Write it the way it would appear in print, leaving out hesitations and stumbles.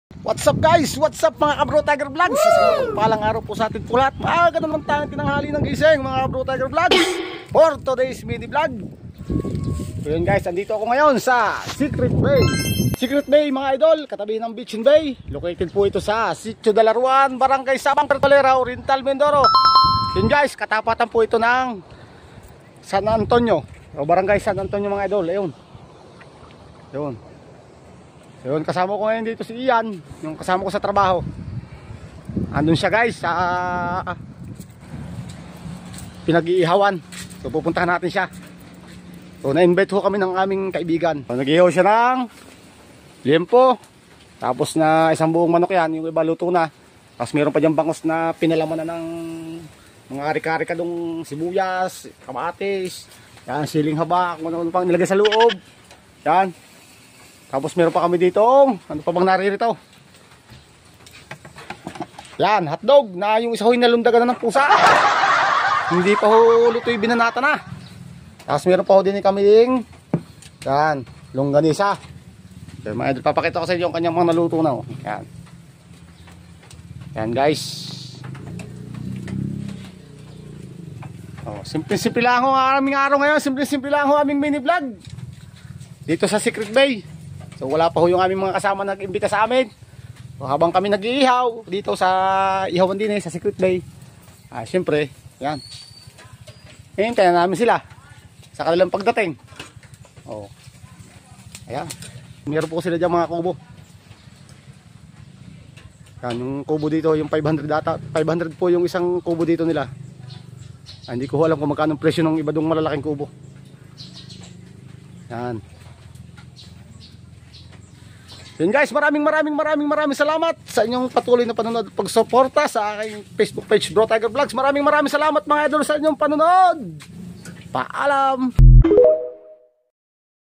What's up guys? What's up mga Kabro Tiger Vlogs? Isang palang araw po sa atin po lahat. Maaga naman tayong tinanghali ng gising mga Kabro Tiger Vlogs for today's mini vlog. So yun guys, andito ako ngayon sa Secret Bay. Secret Bay mga idol, katabi ng Beach and Bay. Located po ito sa Sitio Dalaruan, Barangay Sabang Pertolera, Oriental Mindoro. Yun guys, katapatan po ito ng San Antonio o Barangay San Antonio mga idol. Ayun. Yun. So yun, kasama ko ngayon dito si Ian, yung kasama ko sa trabaho. Andun siya guys sa pinag-iihawan. So pupuntahan natin siya. So na-invite ho kami ng aming kaibigan. So, nag-ihaw siya ng liempo. Tapos na isang buong manok yan, yung iba luto na. Tapos meron pa diyang bangos na pinalaman na ng mga arika-arikadong sibuyas, kamatis, yan, siling haba, kung ano pang nilagay sa loob. Yan. Tapos meron pa kami dito, ano pa bang naririto? Yan, hotdog na yung isa ho'y nalundagan na ng pusa. Hindi pa ho lutoy binanata na. Tapos meron pa ho din kami ding, yan, longganisa. So, mga idol, papakita ko sa inyo yung kanyang mga naluto na. Yan. Yan guys. Oh, simple-simple lang ho ang aming araw ngayon. Simple-simple lang ho aming mini vlog. Dito sa Secret Bay. So wala pa ho yung aming mga kasama nag-imbita sa amin. So, habang kami nag-iihaw dito sa ihawan din sa Secret Bay. Siyempre, yan. Hintayin namin sila sa kanilang pagdating. Oh. Ayan. Meron po sila dyan mga kubo. Yan, yung kubo dito, yung 500 data. 500 po yung isang kubo dito nila. Hindi ko alam kung magkano presyo ng iba dong malalaking kubo. Yan. Yun guys, maraming salamat sa inyong patuloy na panonood at pagsuporta sa aking Facebook page Bro Tiger Vlogs. Maraming salamat mga idol sa inyong panonood. Paalam.